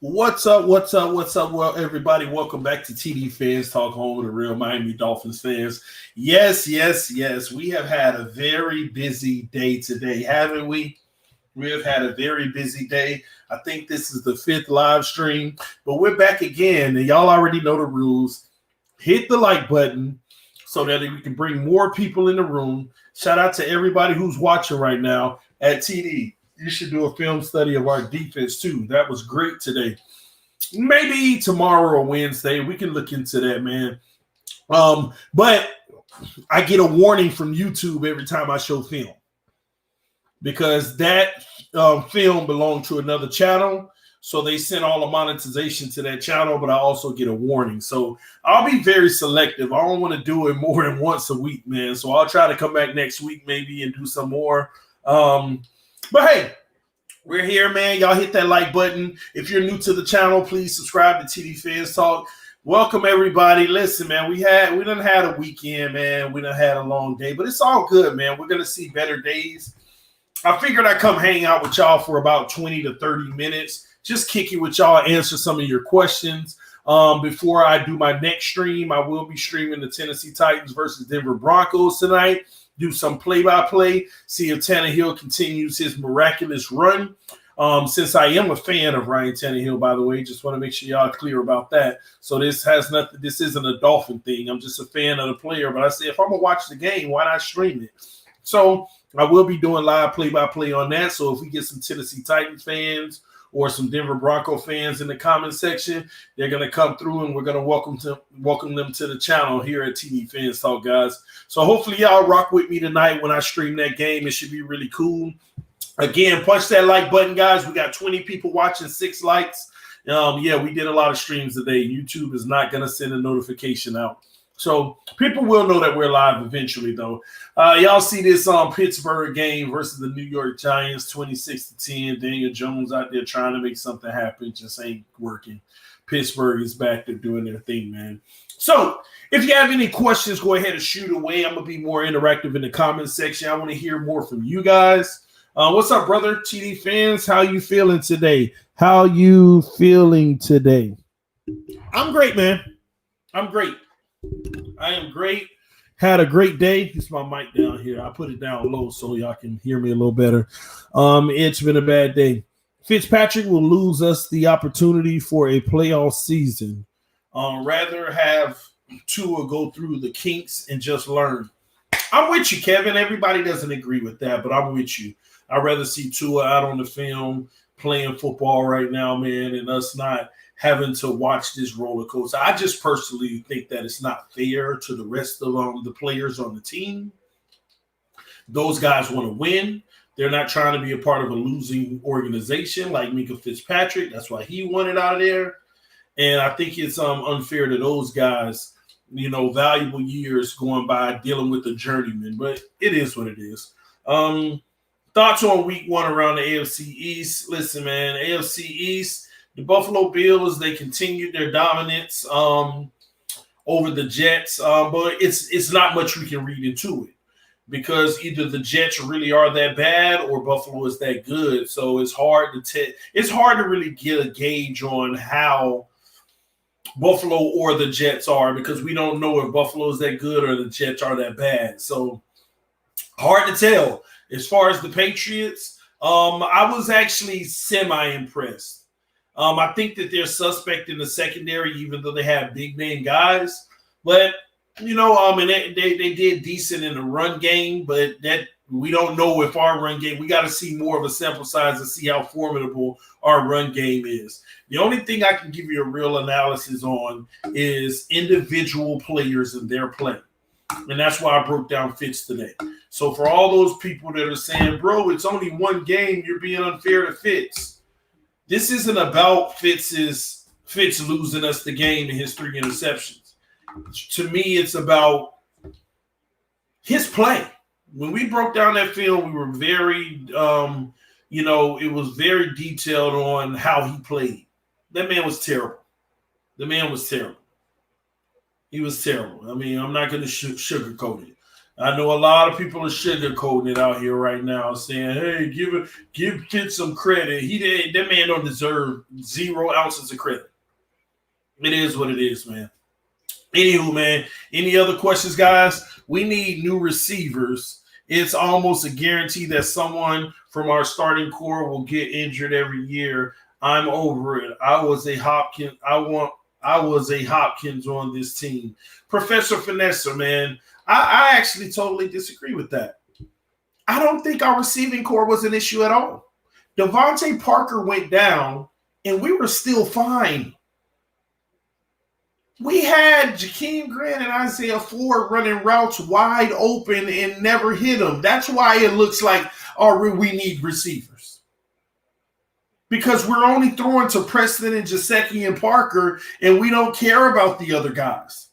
What's up? What's up? What's up? Well, everybody, welcome back to TD Fans Talk, home of the real Miami Dolphins fans. Yes, yes, yes. We have had a very busy day today, haven't we? We have had a very busy day. I think this is the fifth live stream, but we're back again, and y'all already know the rules. Hit the like button so that we can bring more people in the room. Shout out to everybody who's watching right now at TD. You should do a film study of our defense too. That was great today. Maybe tomorrow or Wednesday, we can look into that, man. But I get a warning from YouTube every time I show film because that film belonged to another channel. So they sent all the monetization to that channel, but I also get a warning. So I'll be very selective. I don't want to do it more than once a week, man. So I'll try to come back next week maybe and do some more. But hey, we're here, man. Y'all hit that like button. If you're new to the channel, please subscribe to TD Fans Talk. Welcome, everybody. Listen, man, we done had a weekend, man. We done had a long day, but it's all good, man. We're going to see better days. I figured I'd come hang out with y'all for about 20 to 30 minutes. Just kick it with y'all, answer some of your questions. Before I do my next stream, I will be streaming the Tennessee Titans versus Denver Broncos tonight. Do some play-by-play, see if Tannehill continues his miraculous run. Since I am a fan of Ryan Tannehill, by the way, just want to make sure y'all are clear about that. So this isn't a Dolphin thing. I'm just a fan of the player. But I say if I'm going to watch the game, why not stream it? So I will be doing live play-by-play on that. So if we get some Tennessee Titans fans or some Denver Bronco fans in the comment section, they're going to come through and we're going to welcome them to the channel here at TD Fans Talk, guys. So hopefully y'all rock with me tonight when I stream that game. It should be really cool. Again, punch that like button, guys. We got 20 people watching, 6 likes. Yeah, we did a lot of streams today. YouTube is not going to send a notification out. So people will know that we're live eventually, though. Y'all see this Pittsburgh game versus the New York Giants, 26-10. Daniel Jones out there trying to make something happen. Just ain't working. Pittsburgh is back there doing their thing, man. So if you have any questions, go ahead and shoot away. I'm going to be more interactive in the comment section. I want to hear more from you guys. What's up, brother? TD fans, how you feeling today? How you feeling today? I'm great, man. I'm great. I am great. Had a great day. It's my mic down here. I put it down low so y'all can hear me a little better. It's been a bad day. Fitzpatrick will lose us the opportunity for a playoff season. Rather have Tua go through the kinks and just learn. I'm with you, Kevin. Everybody doesn't agree with that, but I'm with you. I'd rather see Tua out on the film playing football right now, man, and us not having to watch this roller coaster. I just personally think that it's not fair to the rest of the players on the team. Those guys want to win. They're not trying to be a part of a losing organization like Minka Fitzpatrick. That's why he wanted out of there. And I think it's unfair to those guys, valuable years going by dealing with the journeyman. But it is what it is. Thoughts on week 1 around the AFC East. Listen, man, AFC East, the Buffalo Bills, they continued their dominance over the Jets. But it's not much we can read into it because either the Jets really are that bad or Buffalo is that good. So it's hard to really get a gauge on how Buffalo or the Jets are because we don't know if Buffalo is that good or the Jets are that bad. So hard to tell. As far as the Patriots, I was actually semi-impressed. I think that they're suspect in the secondary, even though they have big-name guys. But, and they did decent in the run game, but that we don't know if our run game – we got to see more of a sample size to see how formidable our run game is. The only thing I can give you a real analysis on is individual players and their play. And that's why I broke down Fitz today. So for all those people that are saying, bro, it's only one game, you're being unfair to Fitz. This isn't about Fitz losing us the game and his 3 interceptions. To me, it's about his play. When we broke down that film, we were very, it was very detailed on how he played. That man was terrible. He was terrible. I mean, I'm not going to sugarcoat it. I know a lot of people are sugarcoating it out here right now, saying, "Hey, give Pitt some credit. He did that man don't deserve 0 ounces of credit." It is what it is, man. Anywho, man, any other questions, guys? We need new receivers. It's almost a guarantee that someone from our starting core will get injured every year. I'm over it. I was a Hopkins on this team. Professor Finesser, man. I actually totally disagree with that. I don't think our receiving core was an issue at all. Devontae Parker went down, and we were still fine. We had Jakeem Grant and Isaiah Ford running routes wide open and never hit them. That's why it looks like, oh, we need receivers. Because we're only throwing to Preston and Gesicki and Parker, and we don't care about the other guys.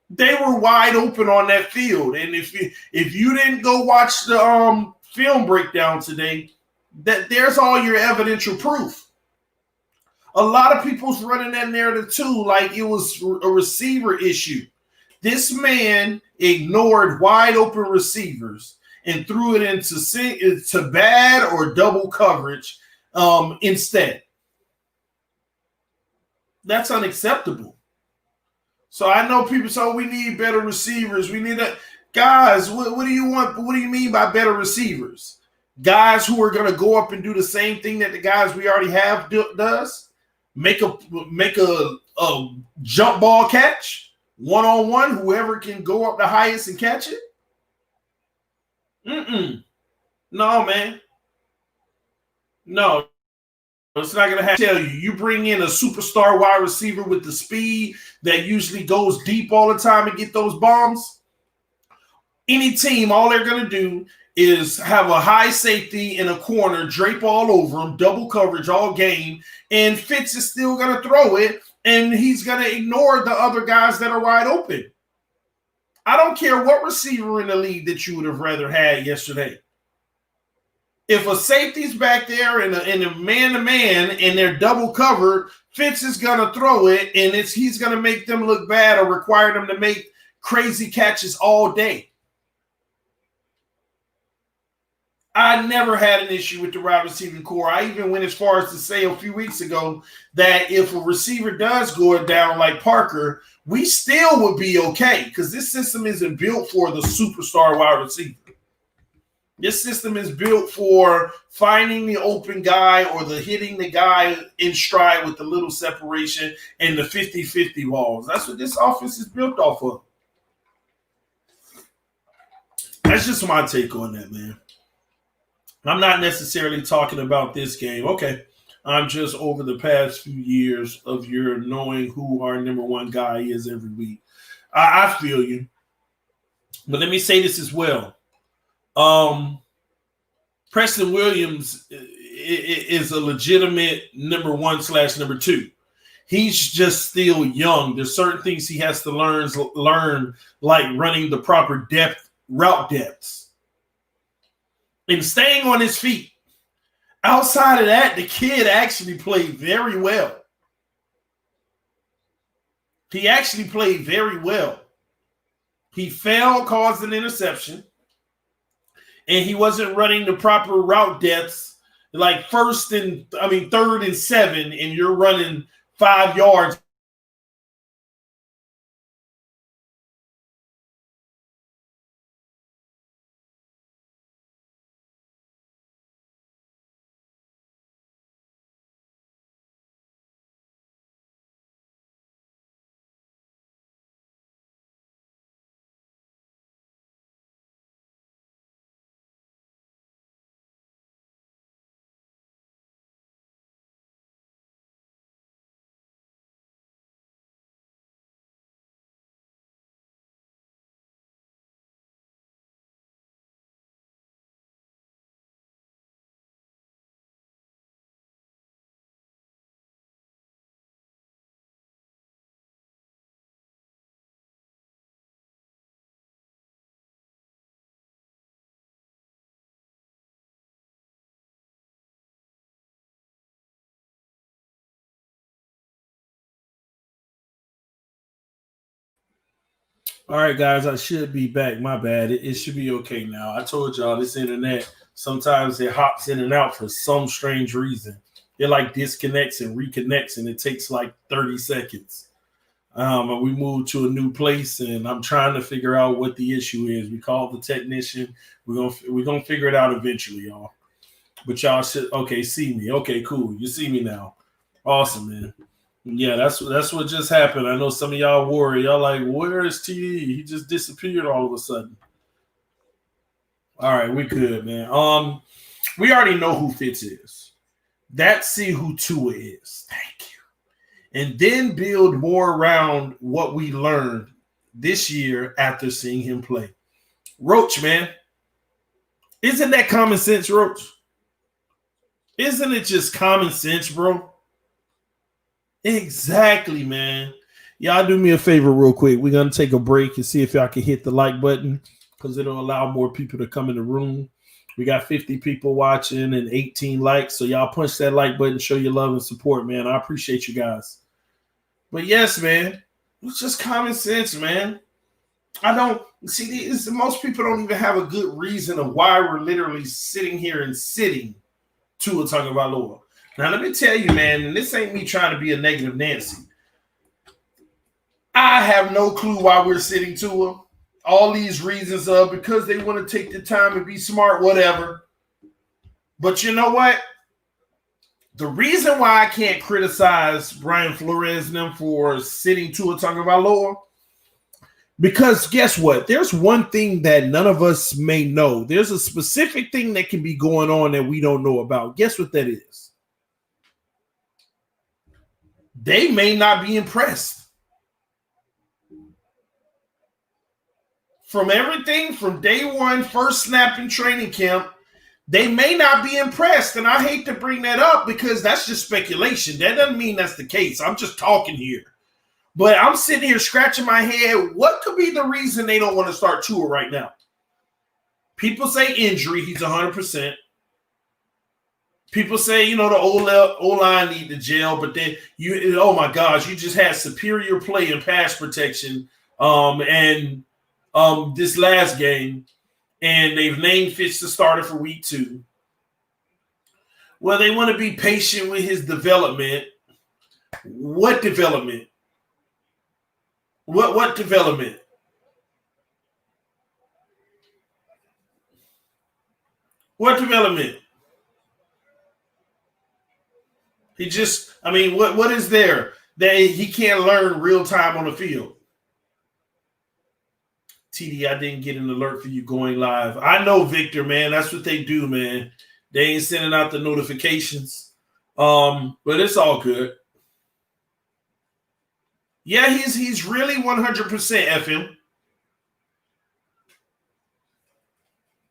They were wide open on that field. And if you didn't go watch the film breakdown today, that there's all your evidential proof. A lot of people's running that narrative too, like it was a receiver issue. This man ignored wide open receivers and threw it into bad or double coverage instead. That's unacceptable. So I know people say, we need better receivers. We need that. Guys, what do you want? What do you mean by better receivers? Guys who are going to go up and do the same thing that the guys we already have does? Make a jump ball catch, one-on-one, whoever can go up the highest and catch it? No, man. No. It's not going to have to tell you. You bring in a superstar wide receiver with the speed that usually goes deep all the time and get those bombs. Any team, all they're going to do is have a high safety in a corner, drape all over him, double coverage all game, and Fitz is still going to throw it, and he's going to ignore the other guys that are wide open. I don't care what receiver in the league that you would have rather had yesterday. If a safety's back there and a man-to-man and they're double covered, Fitz is going to throw it, and he's going to make them look bad or require them to make crazy catches all day. I never had an issue with the wide receiving core. I even went as far as to say a few weeks ago that if a receiver does go down like Parker, we still would be okay because this system isn't built for the superstar wide receiver. This system is built for finding the open guy or hitting the guy in stride with the little separation and the 50-50 balls. That's what this offense is built off of. That's just my take on that, man. I'm not necessarily talking about this game. Okay. I'm just over the past few years of your knowing who our number one guy is every week. I feel you. But let me say this as well. Preston Williams is a legitimate number 1/number 2. He's just still young. There's certain things he has to learn like running the proper route depths. And staying on his feet. Outside of that, the kid actually played very well. He actually played very well. He fell, caused an interception, and he wasn't running the proper route depths, like 3rd and 7, and you're running 5 yards All right, guys, I should be back. My bad. It should be okay now. I told y'all this internet, sometimes it hops in and out for some strange reason. It like disconnects and reconnects, and it takes like 30 seconds. And we moved to a new place, and I'm trying to figure out what the issue is. We called the technician. We're gonna figure it out eventually, y'all. But y'all should see me. Okay, cool. You see me now. Awesome, man. Yeah, that's what just happened. I know some of y'all worry. Y'all like, where is TD? He just disappeared all of a sudden. All right, we good, man. We already know who Fitz is. Let's see who Tua is. Thank you. And then build more around what we learned this year after seeing him play. Roach, man. Isn't that common sense, Roach? Isn't it just common sense, bro? Exactly, man. Y'all do me a favor real quick. We're going to take a break and see if y'all can hit the like button because it'll allow more people to come in the room. We got 50 people watching and 18 likes. So y'all punch that like button, show your love and support, man. I appreciate you guys. But yes, man, it's just common sense, man. I don't see most people don't even have a good reason of why we're literally sitting here and sitting Tua Tagovailoa. Now, let me tell you, man, and this ain't me trying to be a negative Nancy. I have no clue why we're sitting Tua. All these reasons are because they want to take the time and be smart, whatever. But you know what? The reason why I can't criticize Brian Flores and them for sitting Tua Tagovailoa, because guess what? There's one thing that none of us may know. There's a specific thing that can be going on that we don't know about. Guess what that is? They may not be impressed. From everything from day one, first snap in training camp, they may not be impressed. And I hate to bring that up because that's just speculation. That doesn't mean that's the case. I'm just talking here. But I'm sitting here scratching my head. What could be the reason they don't want to start Tua right now? People say injury. He's 100%. People say, the O-line need to gel, but then oh my gosh, you just had superior play in pass protection this last game, and they've named Fitz the starter for week 2. Well, they want to be patient with his development. What development? What development? What development? What is there that he can't learn real time on the field? TD, I didn't get an alert for you going live. I know, Victor, man. That's what they do, man. They ain't sending out the notifications. But it's all good. Yeah, he's really 100% FM.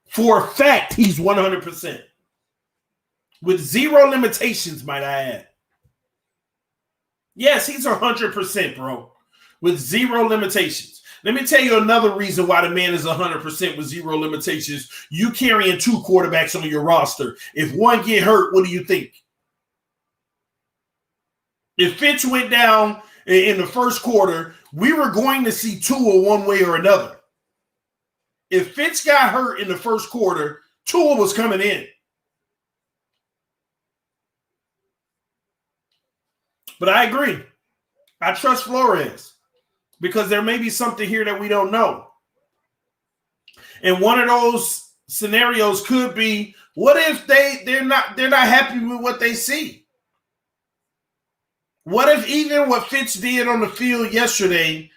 For a fact, he's 100%. With zero limitations, might I add. Yes, he's 100%, bro. With zero limitations. Let me tell you another reason why the man is 100% with zero limitations. You carrying 2 quarterbacks on your roster. If one get hurt, what do you think? If Fitz went down in the first quarter, we were going to see Tua one way or another. If Fitz got hurt in the first quarter, Tua was coming in. But I agree. I trust Flores because there may be something here that we don't know. And one of those scenarios could be, what if they're not happy with what they see? What if even what Fitz did on the field yesterday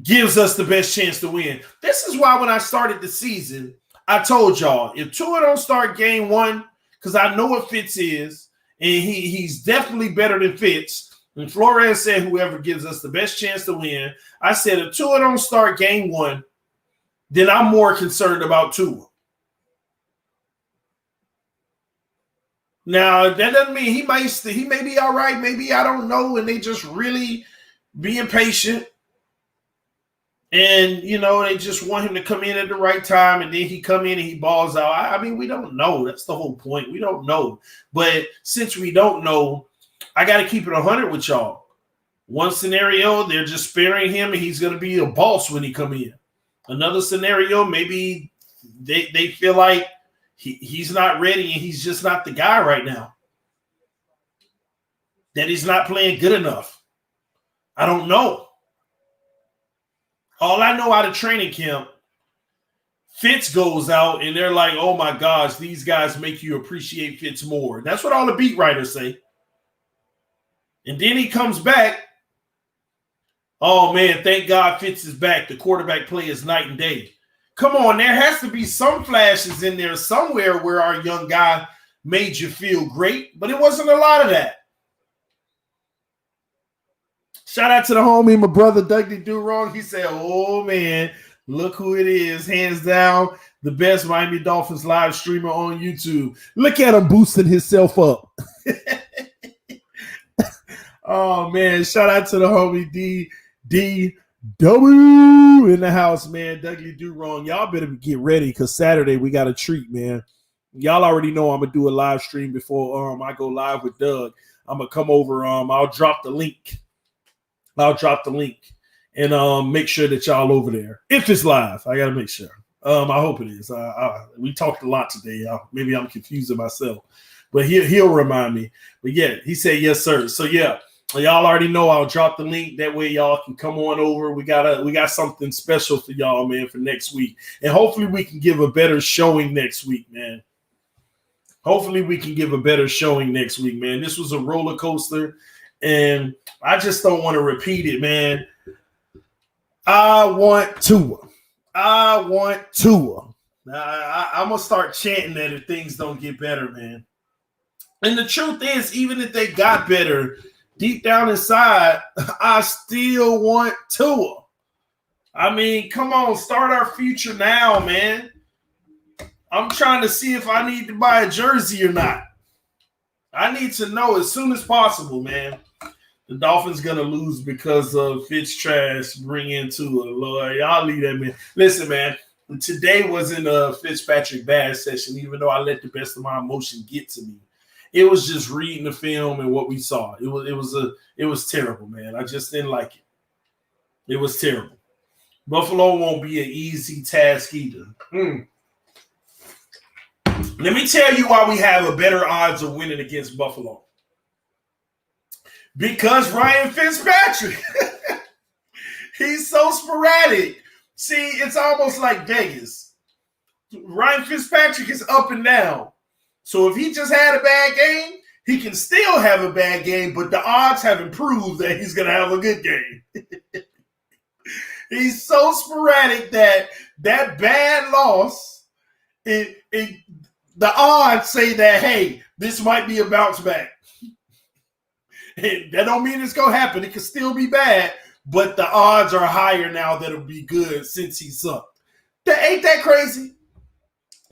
gives us the best chance to win? This is why when I started the season, I told y'all, if Tua don't start game 1, because I know what Fitz is, and he's definitely better than Fitz. And Flores said whoever gives us the best chance to win. I said if Tua don't start game 1, then I'm more concerned about Tua. Now, that doesn't mean he may be all right. Maybe I don't know, and they just really being patient. And, they just want him to come in at the right time, and then he come in and he balls out. We don't know. That's the whole point. We don't know. But since we don't know, I got to keep it 100 with y'all. One scenario, they're just sparing him and he's going to be a boss when he come in. Another scenario, maybe they feel like he's not ready and he's just not the guy right now. That he's not playing good enough. I don't know. All I know out of training camp, Fitz goes out and they're like, oh my gosh, these guys make you appreciate Fitz more. That's what all the beat writers say. And then he comes back. Oh man, thank God Fitz is back. The quarterback play is night and day. Come on, there has to be some flashes in there somewhere where our young guy made you feel great, but it wasn't a lot of that. Shout out to the homie, my brother Dougie Do Wrong. He said, oh man, look who it is. Hands down, the best Miami Dolphins live streamer on YouTube. Look at him boosting himself up. Oh man, shout out to the homie DW in the house, man. Dougie Do Wrong. Y'all better get ready because Saturday we got a treat, man. Y'all already know I'm gonna do a live stream before I go live with Doug. I'm gonna come over. I'll drop the link. And make sure that y'all over there. If it's live, I gotta make sure. I hope it is. We talked a lot today. Maybe I'm confusing myself, but he'll remind me. But yeah, he said yes, sir. So yeah, y'all already know. I'll drop the link. That way y'all can come on over. We got something special for y'all, man, for next week, and hopefully we can give a better showing next week, man. Hopefully we can give a better showing next week, man. This was a roller coaster. And I just don't want to repeat it, man. I want Tua. I'm going to start chanting that if things don't get better, man. And the truth is, even if they got better, deep down inside, I still want Tua. I mean, come on, start our future now, man. I'm trying to see if I need to buy a jersey or not. I need to know as soon as possible, man. The Dolphins gonna lose because of Fitz trash. Bring in Tua, Lord. Y'all leave that, man. Listen, man. Today wasn't a Fitzpatrick bad session, even though I let the best of my emotion get to me. It was just reading the film and what we saw. It was terrible, man. I just didn't like it. It was terrible. Buffalo won't be an easy task either. Let me tell you why we have a better odds of winning against Buffalo. Because Ryan Fitzpatrick, he's so sporadic. See, it's almost like Vegas. Ryan Fitzpatrick is up and down. So if he just had a bad game, he can still have a bad game, but the odds have improved that he's going to have a good game. He's so sporadic that bad loss, the odds say that, hey, this might be a bounce back. That don't mean it's going to happen. It can still be bad, but the odds are higher now that it'll be good since he sucked. Ain't that crazy?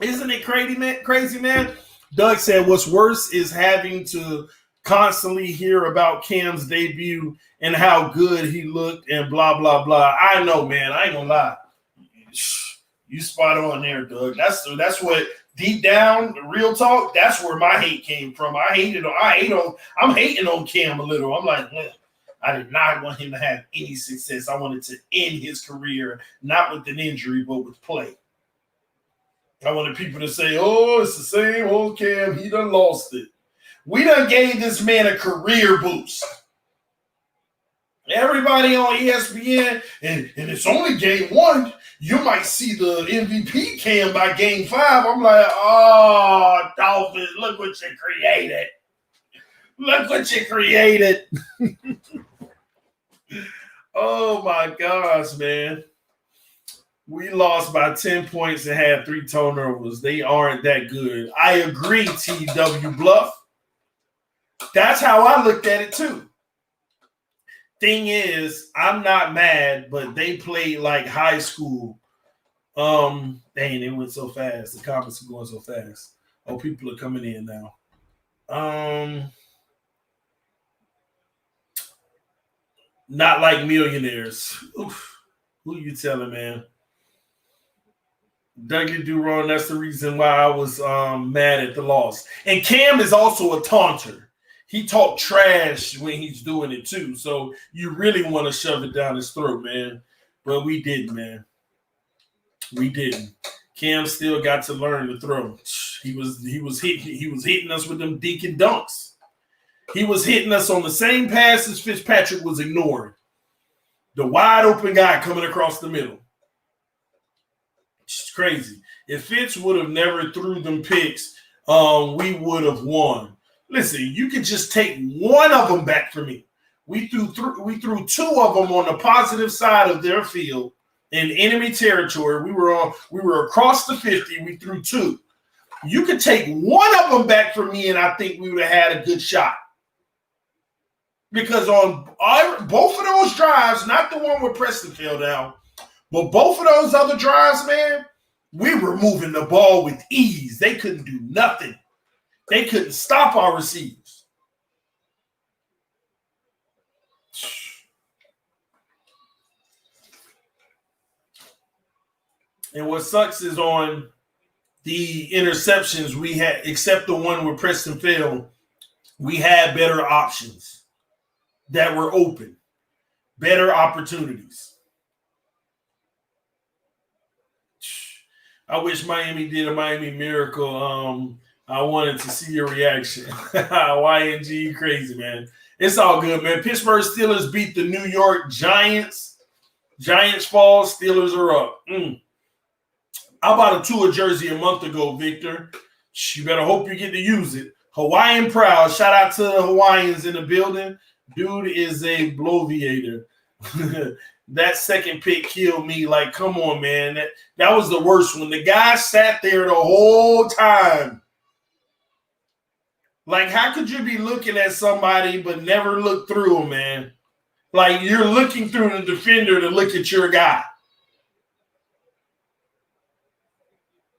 Isn't it crazy, man? Doug said what's worse is having to constantly hear about Cam's debut and how good he looked and blah, blah, blah. I know, man. I ain't going to lie. You spot on there, Doug. That's what deep down, the real talk, that's where my hate came from. I'm hating on Cam a little. I'm like, I did not want him to have any success. I wanted to end his career, not with an injury, but with play. I wanted people to say, oh, it's the same old Cam. He done lost it. We done gave this man a career boost. Everybody on ESPN, and it's only game 1. You might see the MVP Cam by game 5. I'm like, oh, Dolphins, look what you created. Look what you created. Oh, my gosh, man. We lost by 10 points and had 3 turnovers. They aren't that good. I agree, TW Bluff. That's how I looked at it, too. Thing is, I'm not mad, but they played like high school. Dang, it went so fast. The comments are going so fast. Oh, people are coming in now. Not like millionaires. Oof. Who you telling, man? Dougie Duron, that's the reason why I was mad at the loss. And Cam is also a taunter. he talked trash when he's doing it too. So you really want to shove it down his throat, man. But we didn't, man. We didn't. Cam still got to learn to throw. He was hitting us with them deacon dunks. He was hitting us on the same passes Fitzpatrick was ignoring. The wide open guy coming across the middle. It's crazy. If Fitz would have never threw them picks, we would have won. Listen, you could just take one of them back from me. We threw two of them on the positive side of their field in enemy territory. We were across the 50. We threw two. You could take one of them back from me, and I think we would have had a good shot. Because on both of those drives, not the one with Preston fell down, but both of those other drives, man, we were moving the ball with ease. They couldn't do nothing. They couldn't stop our receivers. And what sucks is on the interceptions we had, except the one where Preston fell, we had better options that were open, better opportunities. I wish Miami did a Miami Miracle. I wanted to see your reaction. YNG, crazy, man. It's all good, man. Pittsburgh Steelers beat the New York Giants. Giants fall, Steelers are up. I bought a Tua jersey a month ago, Victor. You better hope you get to use it. Hawaiian proud. Shout out to the Hawaiians in the building. Dude is a bloviator. That second pick killed me. Like, come on, man. That was the worst one. The guy sat there the whole time. Like, how could you be looking at somebody but never look through them, man? Like, you're looking through the defender to look at your guy.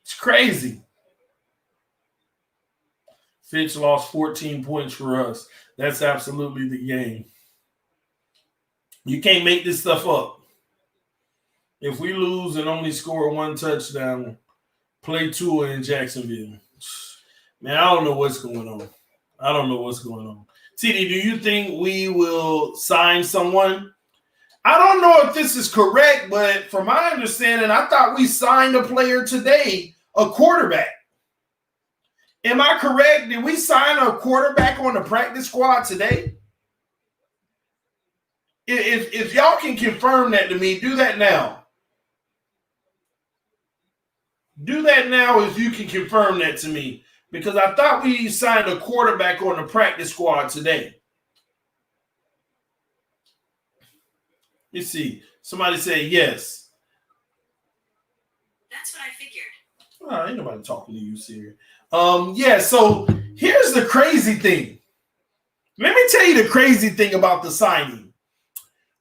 It's crazy. Fitch lost 14 points for us. That's absolutely the game. You can't make this stuff up. If we lose and only score one touchdown, play Tua in Jacksonville. Man, I don't know what's going on. TD, do you think we will sign someone? I don't know if this is correct, but from my understanding, I thought we signed a player today, a quarterback. Am I correct? Did we sign a quarterback on the practice squad today? If y'all can confirm that to me, do that now. Do that now if you can confirm that to me. Because I thought we signed a quarterback on the practice squad today. Let's see. Somebody say yes. That's what I figured. Oh, ain't nobody talking to you, Siri. Yeah, so here's the crazy thing. Let me tell you the crazy thing about the signing.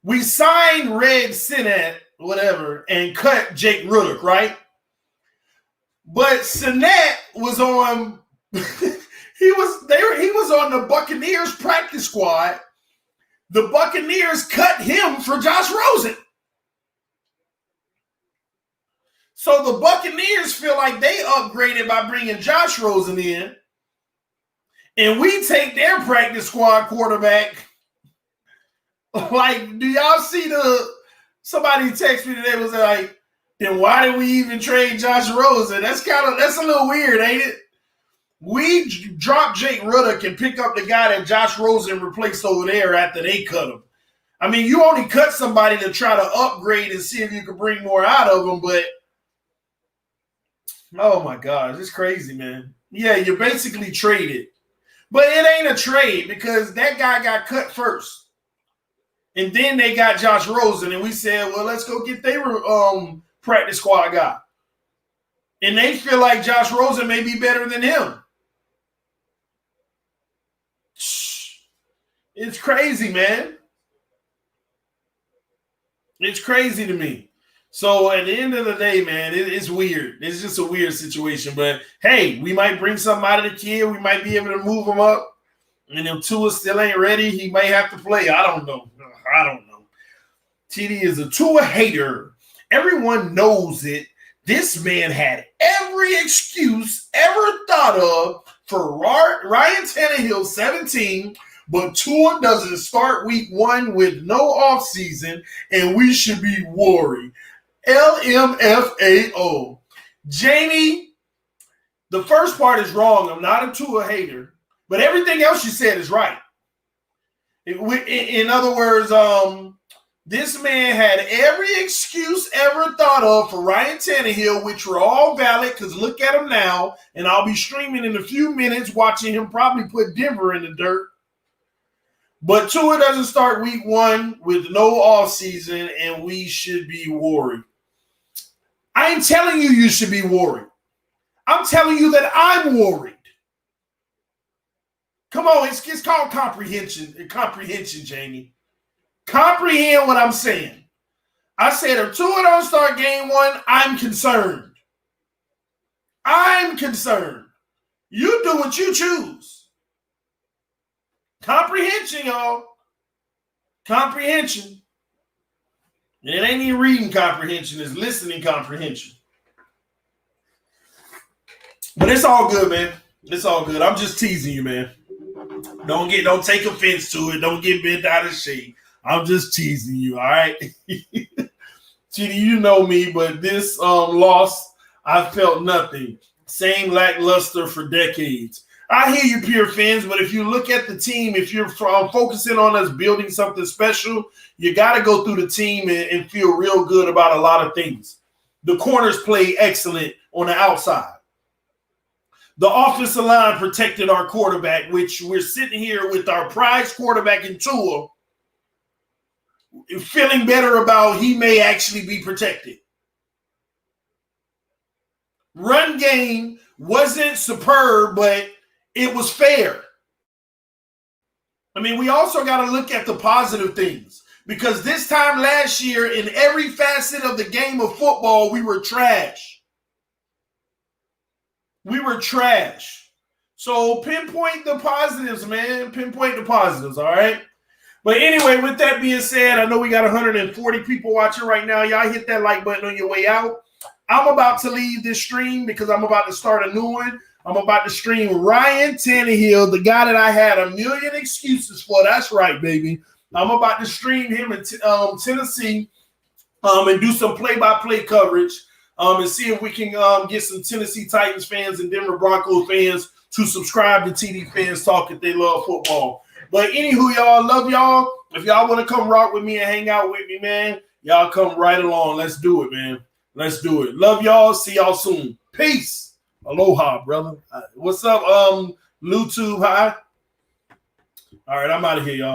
We signed Red Sinnett, whatever, and cut Jake Rudock, right? But Sinnett was on he was on the Buccaneers practice squad. The Buccaneers cut him for Josh Rosen. So the Buccaneers feel like they upgraded by bringing Josh Rosen in. And we take their practice squad quarterback. Like, do y'all see somebody text me today was like, then why did we even trade Josh Rosen? That's a little weird, ain't it? We dropped Jake Rudock and pick up the guy that Josh Rosen replaced over there after they cut him. I mean, you only cut somebody to try to upgrade and see if you can bring more out of them, but oh my gosh, it's crazy, man. Yeah, you basically traded. But it ain't a trade because that guy got cut first. And then they got Josh Rosen, and we said, well, let's go get their practice squad guy. And they feel like Josh Rosen may be better than him. It's crazy, man. It's crazy to me. So at the end of the day, man, it's weird. It's just a weird situation. But, hey, we might bring something out of the kid. We might be able to move him up. And if Tua still ain't ready, he may have to play. I don't know. TD is a Tua hater. Everyone knows it. This man had every excuse ever thought of for Ryan Tannehill, 17, but Tua doesn't start week 1 with no offseason, and we should be worried. LMFAO. Jamie, the first part is wrong. I'm not a Tua hater, but everything else you said is right. In other words, this man had every excuse ever thought of for Ryan Tannehill, which were all valid, because look at him now, and I'll be streaming in a few minutes, watching him probably put Denver in the dirt. But Tua doesn't start week 1 with no offseason, and we should be worried. I ain't telling you should be worried. I'm telling you that I'm worried. Come on, it's called comprehension, Jamie. Comprehend what I'm saying. I said if Tua don't start game 1, I'm concerned. I'm concerned. You do what you choose. Comprehension, y'all. Comprehension. And it ain't even reading comprehension, it's listening comprehension. But it's all good, man. It's all good. I'm just teasing you, man. Don't take offense to it. Don't get bent out of shape. I'm just teasing you, all right? Chidi, you know me, but this loss, I felt nothing. Same lackluster for decades. I hear you, pure fans, but if you look at the team, if you're focusing on us building something special, you got to go through the team and feel real good about a lot of things. The corners play excellent on the outside. The offensive line protected our quarterback, which we're sitting here with our prized quarterback in Tua, feeling better about he may actually be protected. Run game wasn't superb, but it was fair. I mean, we also got to look at the positive things, because this time last year, in every facet of the game of football, we were trash. We were trash. So pinpoint the positives, man. Pinpoint the positives, all right? But anyway, with that being said, I know we got 140 people watching right now. Y'all hit that like button on your way out. I'm about to leave this stream because I'm about to start a new one. I'm about to stream Ryan Tannehill, the guy that I had a million excuses for. That's right, baby. I'm about to stream him in Tennessee and do some play-by-play coverage and see if we can get some Tennessee Titans fans and Denver Broncos fans to subscribe to TD Fans Talk if they love football. But anywho, y'all, love y'all. If y'all want to come rock with me and hang out with me, man, y'all come right along. Let's do it, man. Let's do it. Love y'all. See y'all soon. Peace. Aloha, brother. What's up, YouTube? Hi. All right, I'm out of here, y'all.